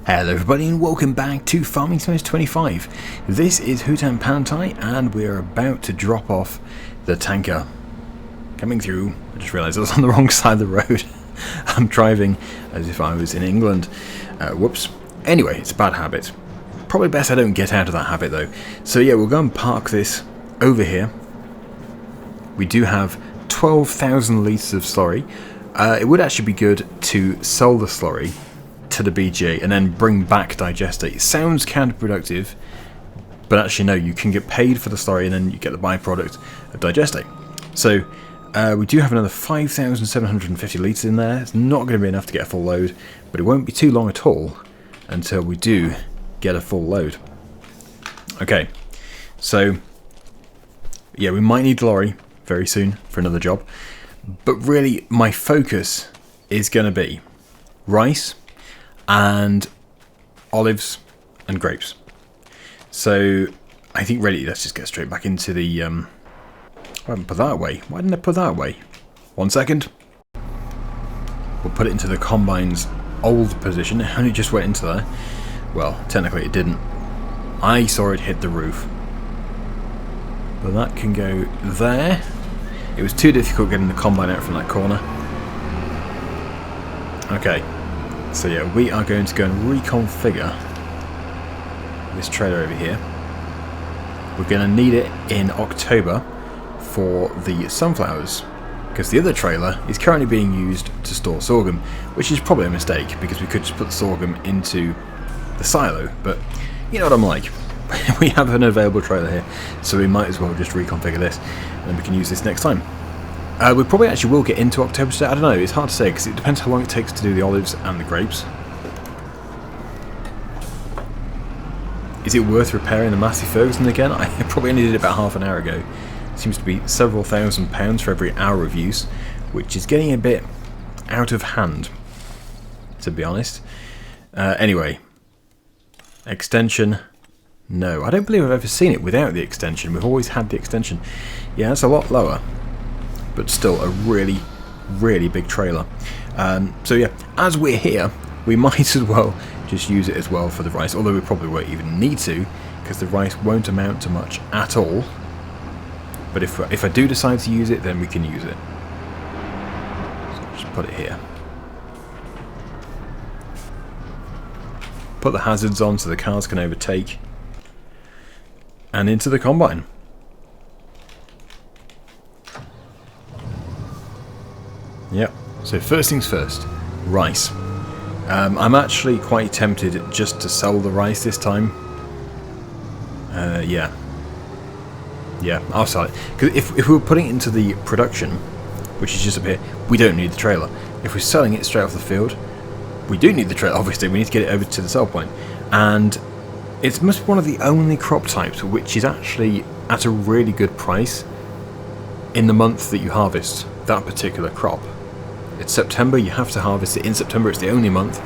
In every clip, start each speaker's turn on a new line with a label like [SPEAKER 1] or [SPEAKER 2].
[SPEAKER 1] Hello everybody and welcome back to Farming Simulator 25. This is Hutan Pantai and we're about to drop off the tanker. Coming through, I just realised I was on the wrong side of the road. I'm driving as if I was in England. Whoops. Anyway, it's a bad habit. Probably best I don't get out of that habit though. So yeah, we'll go and park this over here. We do have 12,000 litres of slurry. It would actually be good to sell the slurry to the BGA and then bring back digestate. It sounds counterproductive, but actually no, you can get paid for the slurry and then you get the byproduct of digestate. So we do have another 5,750 litres in there. It's not going to be enough to get a full load, but it won't be too long at all until we do get a full load. Okay, so yeah, we might need the lorry very soon for another job, but really my focus is going to be rice and olives and grapes. So I think ready, let's just get straight back into the I haven't put that away. Why didn't I put that away? 1 second. We'll put it into the combine's old position. It only just went into there. Well, technically it didn't. I saw it hit the roof. But that can go there. It was too difficult getting the combine out from that corner. Okay. So yeah, we are going to go and reconfigure this trailer over here. We're going to need it in October for the sunflowers, because the other trailer is currently being used to store sorghum, which is probably a mistake because we could just put the sorghum into the silo, but you know what I'm like. We have an available trailer here, so we might as well just reconfigure this and then we can use this next time. We probably actually will get into October today. I don't know, it's hard to say because it depends how long it takes to do the olives and the grapes. Is it worth repairing the Massey Ferguson again? I probably only did it about half an hour ago. It seems to be several £1,000s for every hour of use, which is getting a bit out of hand, to be honest. Anyway, extension. No, I don't believe I've ever seen it without the extension. We've always had the extension. Yeah, it's a lot lower, but still a really, really big trailer. So yeah, as we're here, we might as well just use it as well for the rice, although we probably won't even need to, because the rice won't amount to much at all. But if I do decide to use it, then we can use it. So I'll just put it here. Put the hazards on so the cars can overtake. And into the combine. Yep, so first things first, rice. I'm actually quite tempted just to sell the rice this time. Yeah, I'll sell it. Because if we were putting it into the production, which is just up here, we don't need the trailer. If we're selling it straight off the field, we do need the trailer, obviously. We need to get it over to the sell point. And it must be one of the only crop types which is actually at a really good price in the month that you harvest that particular crop. It's September, you have to harvest it in September, it's the only month.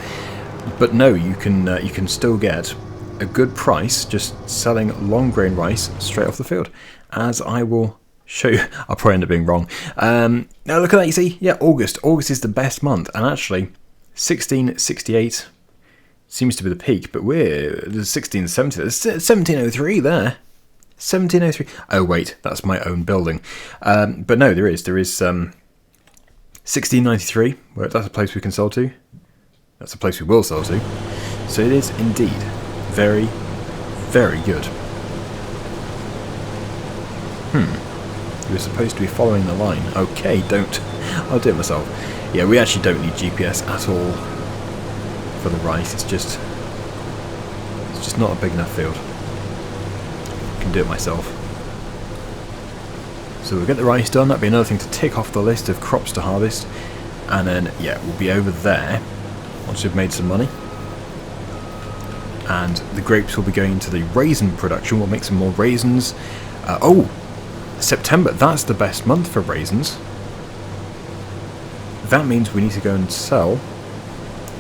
[SPEAKER 1] But no, you can still get a good price just selling long grain rice straight off the field, as I will show you. I'll probably end up being wrong. Now look at that, you see? Yeah, August. August is the best month, and actually 1668 seems to be the peak, but there's 1670, there's 1703 there. 1703. Oh wait, that's my own building. But no, there is 1693, where that's a place we can sell to. That's a place we will sell to. So it is indeed very, very good. You were supposed to be following the line. Okay, don't. I'll do it myself. Yeah, we actually don't need GPS at all for the rice. It's just not a big enough field. I can do it myself. So we'll get the rice done. That'll be another thing to tick off the list of crops to harvest. And then, yeah, we'll be over there once we've made some money. And the grapes will be going into the raisin production. We'll make some more raisins. Oh, September. That's the best month for raisins. That means we need to go and sell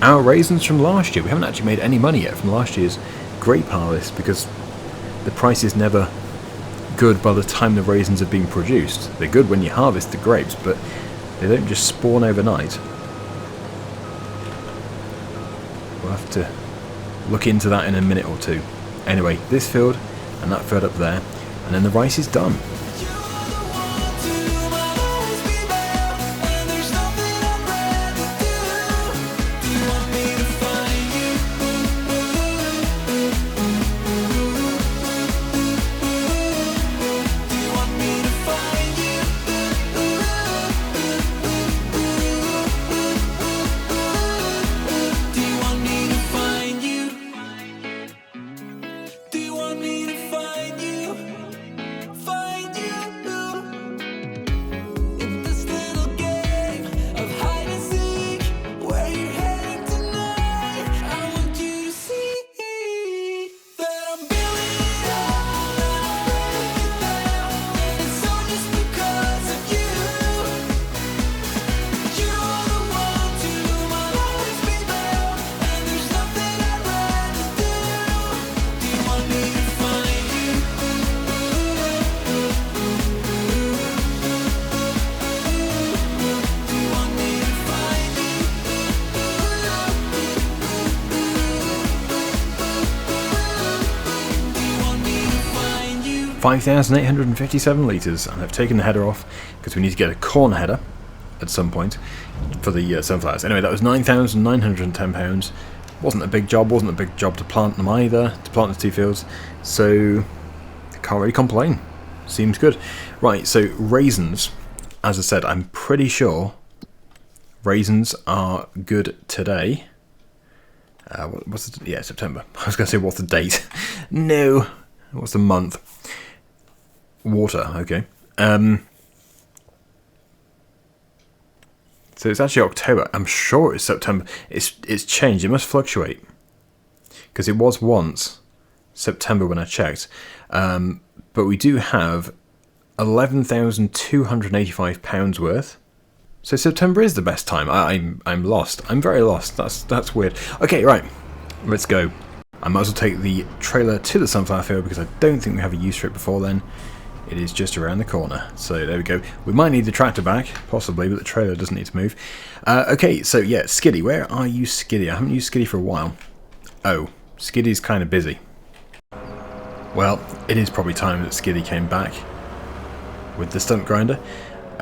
[SPEAKER 1] our raisins from last year. We haven't actually made any money yet from last year's grape harvest because the price is never good by the time the raisins have been produced. They're good when you harvest the grapes, but they don't just spawn overnight. We'll have to look into that in a minute or two. Anyway, this field and that field up there, and then the rice is done. $5,857 litres, and I've taken the header off because we need to get a corner header at some point for the sunflowers. Anyway, that was £9,910. Wasn't a big job, to plant them either, to plant the two fields, so can't really complain. Seems good. Right, so raisins, as I said, I'm pretty sure raisins are good today. September. I was going to say, what's the date? No, what's the month? Water, okay. So it's actually October. I'm sure it's September. It's changed. It must fluctuate, because it was once September when I checked. But we do have £11,285 worth. So September is the best time. I'm lost. I'm very lost. That's weird. Okay, right. Let's go. I might as well take the trailer to the sunflower field because I don't think we have a use for it before then. It is just around the corner. So there we go. We might need the tractor back, possibly, but the trailer doesn't need to move. Okay, so yeah, Skiddy. Where are you, Skiddy? I haven't used Skiddy for a while. Oh, Skiddy's kind of busy. Well, it is probably time that Skiddy came back with the stump grinder.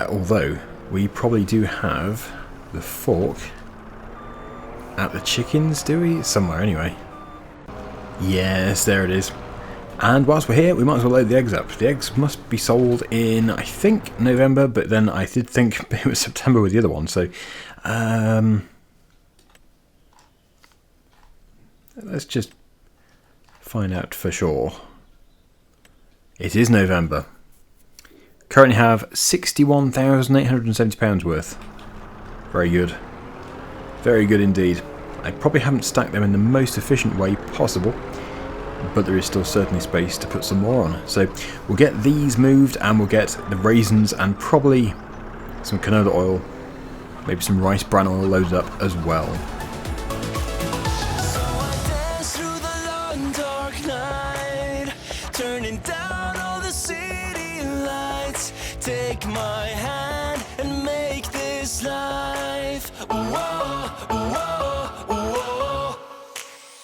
[SPEAKER 1] Although, we probably do have the fork at the chickens, do we? Somewhere, anyway. Yes, there it is. And whilst we're here, we might as well load the eggs up. The eggs must be sold in, I think, November, but then I did think it was September with the other one, so let's just find out for sure. It is November. Currently have £61,870 worth. Very good. Very good indeed. I probably haven't stacked them in the most efficient way possible, but there is still certainly space to put some more on. So we'll get these moved, and we'll get the raisins and probably some canola oil, maybe some rice bran oil loaded up as well.
[SPEAKER 2] So I dance through the long dark night, turning down all the city lights. Take my hand and make this life. Whoa, whoa, whoa.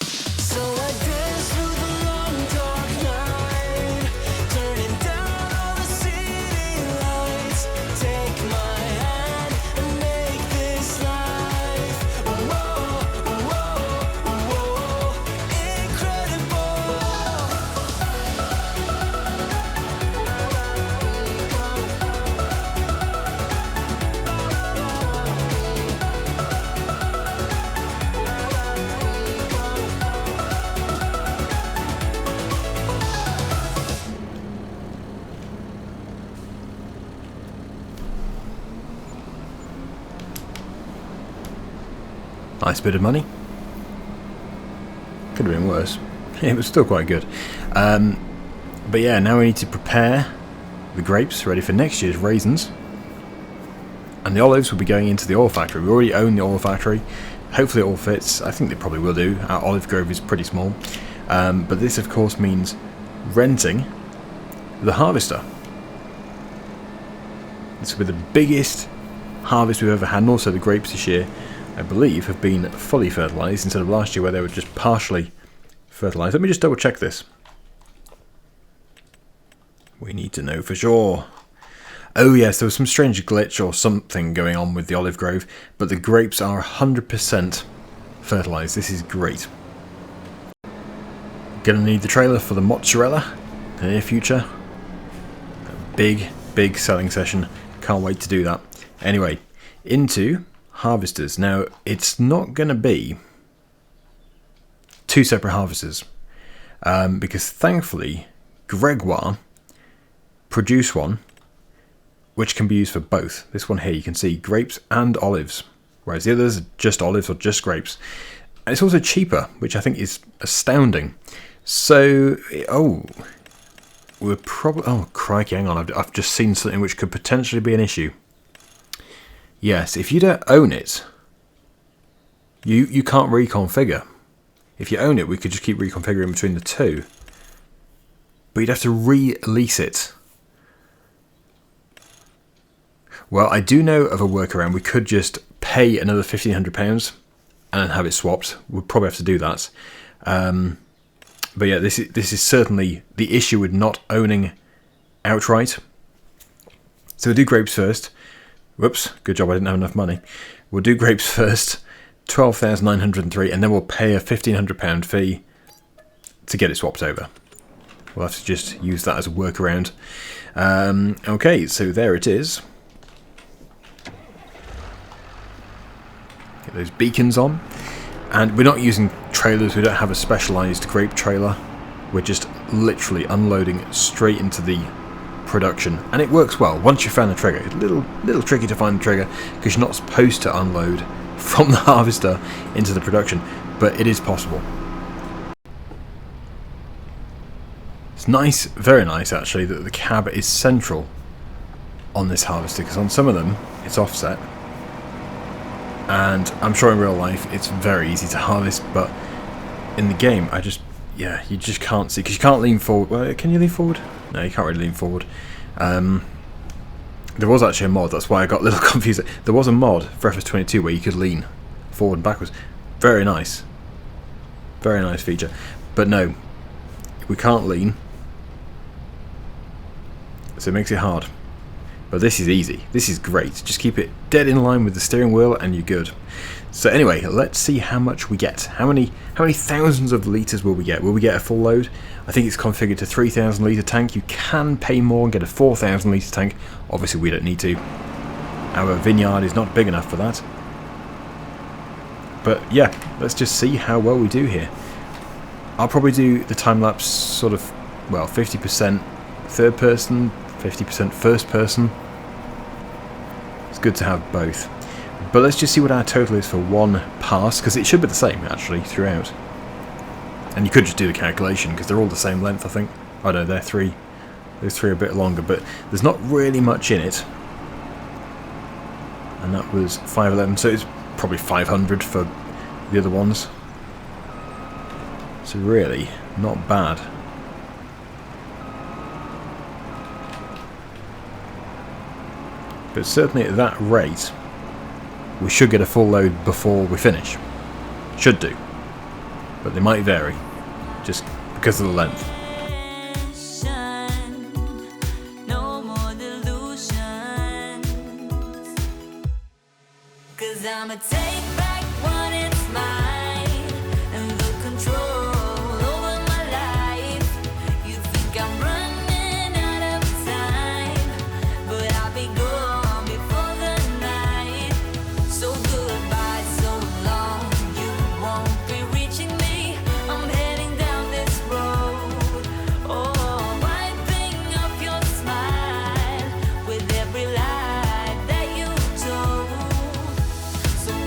[SPEAKER 2] So I dance through the long dark night, turning down all the city lights. Take my hand and make this life. Whoa, whoa, whoa. Incredible.
[SPEAKER 1] Nice bit of money. Could have been worse. It was still quite good. But yeah, now we need to prepare the grapes ready for next year's raisins. And the olives will be going into the oil factory. We already own the oil factory. Hopefully it all fits. I think they probably will do. Our olive grove is pretty small. But this of course means renting the harvester. This will be the biggest harvest we've ever had, and also the grapes this year, I believe, have been fully fertilised instead of last year where they were just partially fertilized. Let me just double check this. We need to know for sure. Oh yes, there was some strange glitch or something going on with the olive grove, but the grapes are 100% fertilized. This is great. Gonna need the trailer for the mozzarella in the near future. A big selling session. Can't wait to do that. Anyway, into harvesters. Now, it's not gonna be 2 separate harvesters because thankfully Gregoire produced one which can be used for both. This one here, you can see grapes and olives, whereas the others are just olives or just grapes. And it's also cheaper, which I think is astounding. So, we're probably... Oh, crikey, hang on. I've just seen something which could potentially be an issue. Yes, if you don't own it, you can't reconfigure. If you own it, we could just keep reconfiguring between the two. But you'd have to re-lease it. Well, I do know of a workaround. We could just pay another £1,500 and then have it swapped. We'll probably have to do that. But yeah, this is certainly the issue with not owning outright. So we'll do grapes first. Whoops, good job I didn't have enough money. We'll do grapes first, 12,903, and then we'll pay a £1,500 fee to get it swapped over. We'll have to just use that as a workaround. Okay, so there it is. Get those beacons on. And we're not using trailers, we don't have a specialised grape trailer. We're just literally unloading straight into the production. And it works well once you found the trigger. It's a little tricky to find the trigger because you're not supposed to unload from the harvester into the production. But it is possible. It's nice, very nice actually, that the cab is central on this harvester, because on some of them it's offset. And I'm sure in real life it's very easy to harvest, but in the game you just can't see, because you can't lean forward. Well, can you lean forward? No, you can't really lean forward. There was actually a mod, that's why I got a little confused. There was a mod for FS22 where you could lean forward and backwards. Very nice. Very nice feature. But no, we can't lean. So it makes it hard. But this is easy. This is great. Just keep it dead in line with the steering wheel and you're good. So anyway, let's see how much we get. How many thousands of litres will we get? Will we get a full load? I think it's configured to 3,000 litre tank. You can pay more and get a 4,000 litre tank. Obviously we don't need to. Our vineyard is not big enough for that. But yeah, let's just see how well we do here. I'll probably do the time-lapse sort of, well, 50% third person, 50% first person. It's good to have both. But let's just see what our total is for one pass, because it should be the same actually throughout. And you could just do the calculation because they're all the same length, I think. Oh no, they're three. Those three are a bit longer, but there's not really much in it. And that was 511, so it's probably 500 for the other ones. So really, not bad. But certainly at that rate, we should get a full load before we finish. Should do. But they might vary, just because of the length.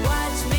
[SPEAKER 2] Watch me.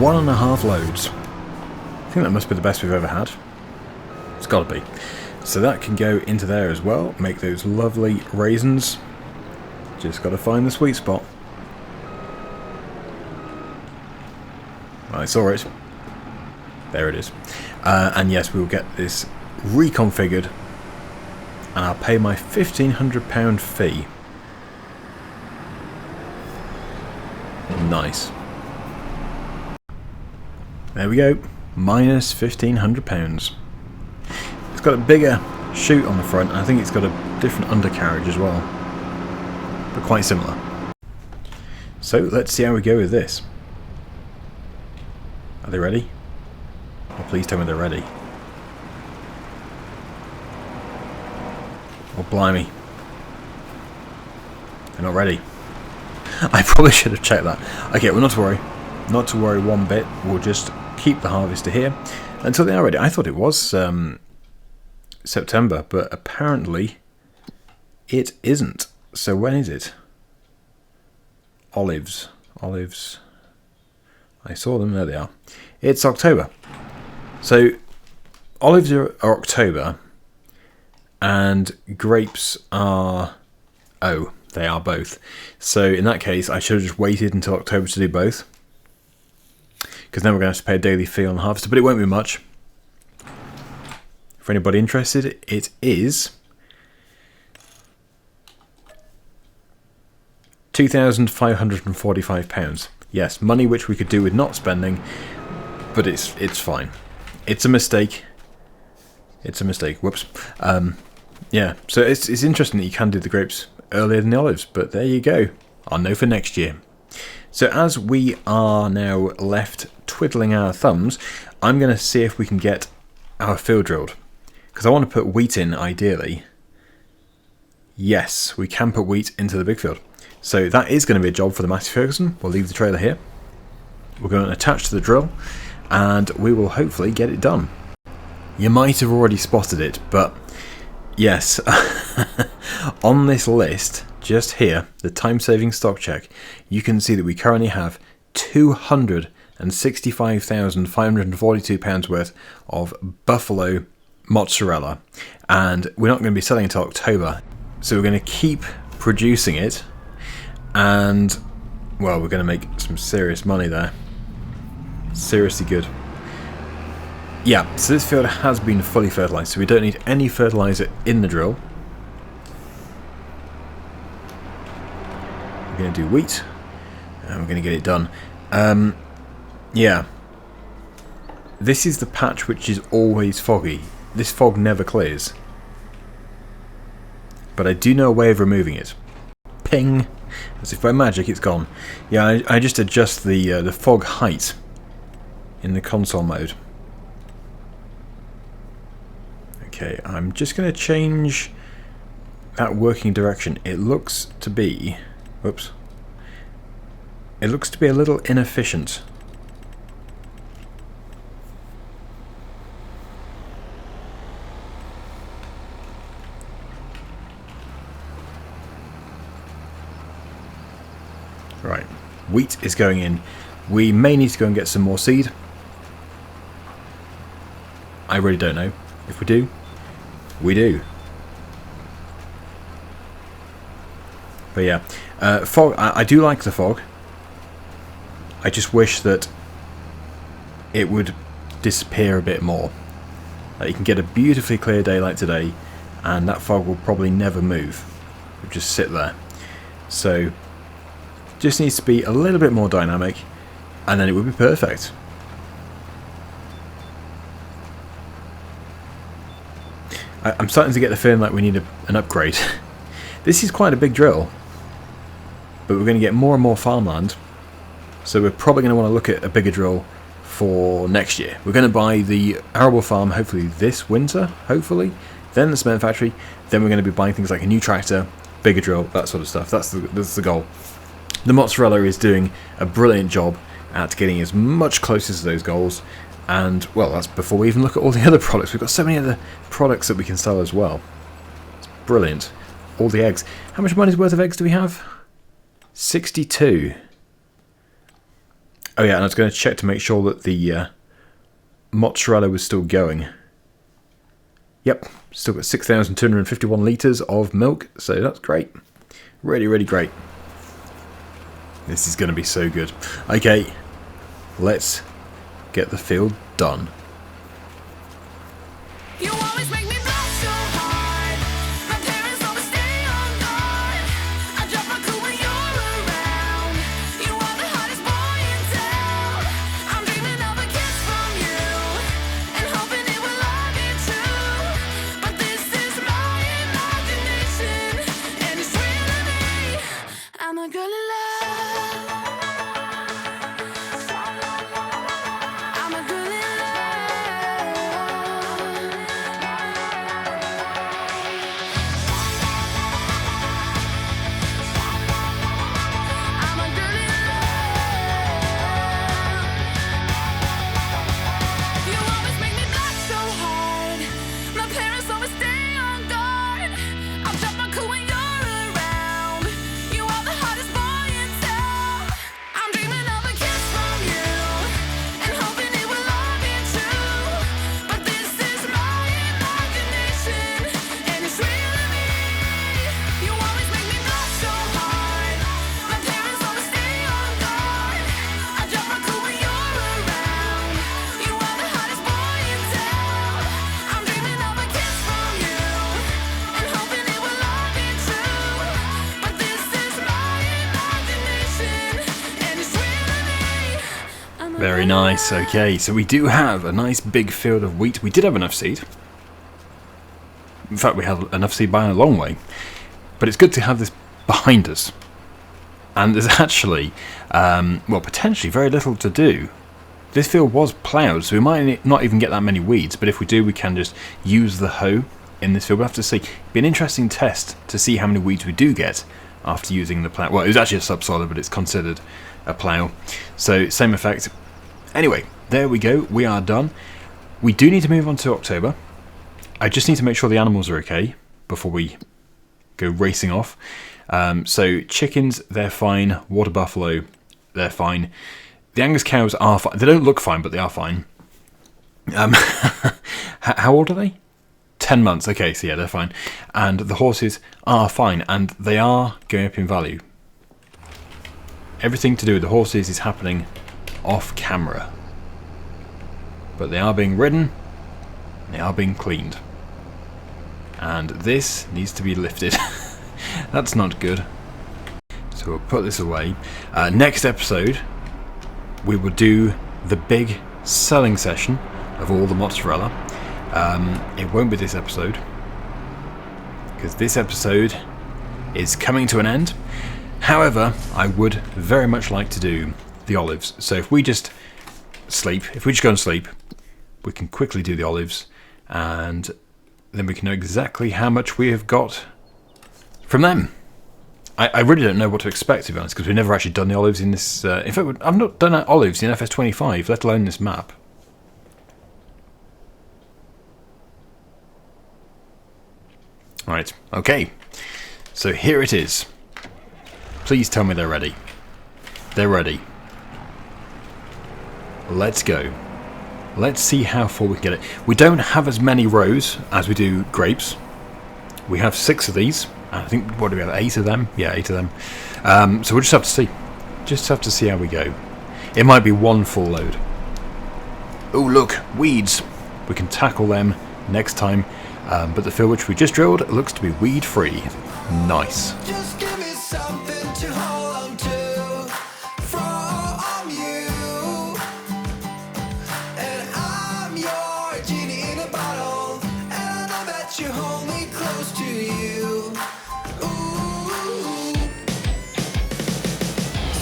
[SPEAKER 1] 1.5 loads. I think that must be the best we've ever had. It's got to be. So that can go into there as well. Make those lovely raisins. Just got to find the sweet spot. I saw it. There it is. And yes, we will get this reconfigured. And I'll pay my £1,500 fee. Nice. There we go. Minus £1,500. It's got a bigger chute on the front. And I think it's got a different undercarriage as well. But quite similar. So let's see how we go with this. Are they ready? Oh, please tell me they're ready. Oh, blimey. They're not ready. I probably should have checked that. Okay, well, not to worry. Not to worry one bit. We'll just keep the harvester here until they are ready. I thought it was September, but apparently it isn't. So when is it? Olives. Olives. I saw them. There they are. It's October. So olives are October. And grapes are... Oh, they are both. So in that case, I should have just waited until October to do both. Because then we're going to have to pay a daily fee on the harvester. But it won't be much. For anybody interested, it is £2,545. Yes, money which we could do with not spending. But it's fine. It's a mistake. It's a mistake. Whoops. Yeah, so it's interesting that you can do the grapes earlier than the olives, but there you go. I'll know for next year. So as we are now left twiddling our thumbs, I'm going to see if we can get our field drilled. Because I want to put wheat in, ideally. Yes, we can put wheat into the big field. So that is going to be a job for the Massey Ferguson. We'll leave the trailer here. We're going to attach to the drill, and we will hopefully get it done. You might have already spotted it, but... yes, on this list, just here, the time-saving stock check, you can see that we currently have £265,542 worth of buffalo mozzarella, and we're not going to be selling until October, so we're going to keep producing it, and, well, we're going to make some serious money there. Seriously good. Yeah, so this field has been fully fertilised, so we don't need any fertiliser in the drill. We're going to do wheat, and we're going to get it done. Yeah. This is the patch which is always foggy. This fog never clears. But I do know a way of removing it. Ping! As if by magic it's gone. Yeah, I just adjust the fog height in the console mode. Okay, I'm just going to change that working direction. It looks to be... Whoops. It looks to be a little inefficient. Right, wheat is going in. We may need to go and get some more seed. I really don't know. If we do, we do. But yeah, fog. I do like the fog. I just wish that it would disappear a bit more. You can get a beautifully clear day like today, and that fog will probably never move. It'll just sit there. So, just needs to be a little bit more dynamic, and then it would be perfect. I'm starting to get the feeling like we need an upgrade. This is quite a big drill, but we're going to get more and more farmland, so we're probably going to want to look at a bigger drill for next year. We're going to buy the arable farm hopefully this winter, hopefully, then the cement factory, then we're going to be buying things like a new tractor, bigger drill, that sort of stuff. That's the goal. The mozzarella is doing a brilliant job at getting as much closer to those goals. And, well, that's before we even look at all the other products. We've got so many other products that we can sell as well. It's brilliant. All the eggs. How much money's worth of eggs do we have? 62. Oh yeah, and I was going to check to make sure that the mozzarella was still going. Yep, still got 6,251 litres of milk, so that's great. Really, really great. This is going to be so good. Okay, let's get the field done.
[SPEAKER 2] You always make me laugh so hard. My parents always stay on guard. I drop my cool when you're around. You are the hottest boy in town. I'm dreaming of a kiss from you and hoping it will all be true. But this is my imagination and it's real to me. I'm a girl in love. I'm a girl in I'm a girl in love. You always make me laugh so hard. My parents always stay on guard. I'll drop my cool when you're around. You are the hottest boy in town. I'm dreaming of a kiss from you and hoping it will all be true. But this is my imagination and it's real to me. You always make me laugh so hard. My parents always stay on guard. I drop my cool when you're around. You are the hottest boy in town. I'm dreaming of a kiss from you and hoping it will all be true. But this is my imagination and it's real to me. I'm a
[SPEAKER 1] Very nice. Okay, so we do have a nice big field of wheat. We did have enough seed. In fact, we had enough seed by a long way. But it's good to have this behind us. And there's actually, well, potentially very little to do. This field was ploughed, so we might not even get that many weeds. But if we do, we can just use the hoe in this field. We'll have to see. It'd be an interesting test to see how many weeds we do get after using the plough. Well, it was actually a subsoiler, but it's considered a plough. So, same effect. Anyway, there we go. We are done. We do need to move on to October. I just need to make sure the animals are okay before we go racing off. So chickens, they're fine. Water buffalo, they're fine. The Angus cows are fine. They don't look fine, but they are fine. How old are they? 10 months. Okay, so yeah, they're fine. And the horses are fine, and they are going up in value. Everything to do with the horses is happening off camera. But they are being ridden. They are being cleaned. And this needs to be lifted. That's not good. So we'll put this away. Next episode, we will do the big selling session of all the mozzarella. It won't be this episode, because this episode is coming to an end. However, I would very much like to do the olives. So if we just sleep, if we just go and sleep, we can quickly do the olives, and then we can know exactly how much we have got from them. I really don't know what to expect, to be honest, because we've never actually done the olives in this. In fact, I've not done olives in FS25, let alone this map. Right, okay. So here it is. Please tell me they're ready. They're ready. Let's go. Let's see how far we can get it. We don't have as many rows as we do grapes. We have 6 of these. I think, what do we have, 8 of them? Yeah, 8 of them. So we'll just have to see. Just have to see how we go. It might be one full load. Oh, look, weeds. We can tackle them next time. But the field which we just drilled looks to be weed-free. Nice.
[SPEAKER 2] Just give me something to hold on to from you, and I'm your genie in a bottle, and I know that you hold me close to you. Ooh.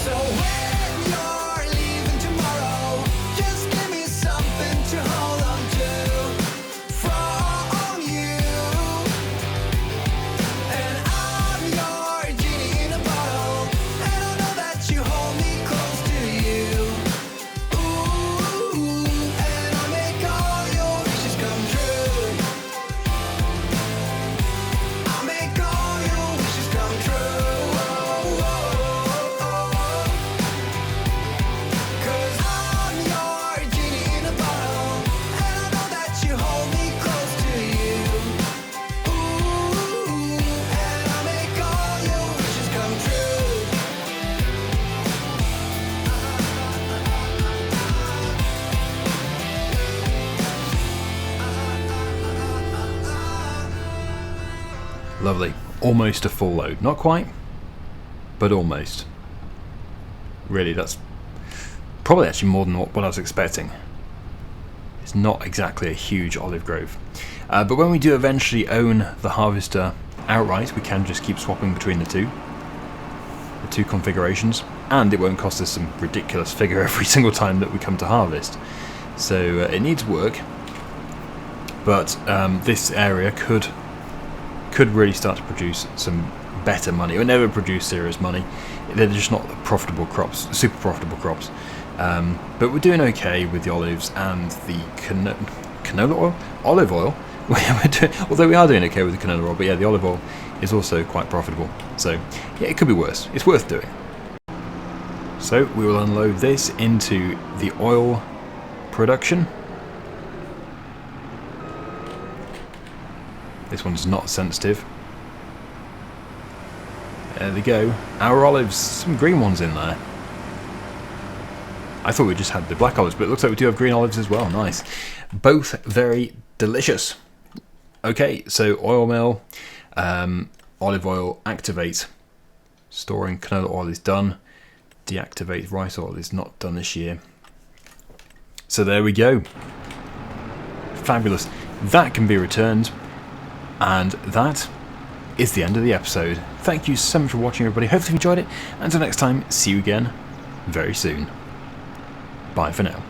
[SPEAKER 2] So when you're leaving tomorrow, just give me something to hold on to from you, and I'm your
[SPEAKER 1] Lovely. Almost a full load. Not quite, but almost. Really, that's probably actually more than what I was expecting. It's not exactly a huge olive grove. But when we do eventually own the harvester outright, we can just keep swapping between the two configurations, and it won't cost us some ridiculous figure every single time that we come to harvest. So it needs work, but this area could really start to produce some better money. It will never produce serious money. They're just not profitable crops, super profitable crops. But we're doing okay with the olives and the canola oil, olive oil. Although we are doing okay with the canola oil, but yeah, the olive oil is also quite profitable. So yeah, it could be worse. It's worth doing. So we will unload this into the oil production. This one's not sensitive. There we go. Our olives, some green ones in there. I thought we just had the black olives, but it looks like we do have green olives as well. Nice. Both very delicious. Okay, so oil mill, olive oil, activate. Storing canola oil is done. Deactivate rice oil is not done this year. So there we go. Fabulous. That can be returned. And that is the end of the episode. Thank you so much for watching, everybody. Hopefully you enjoyed it. Until next time, see you again very soon. Bye for now.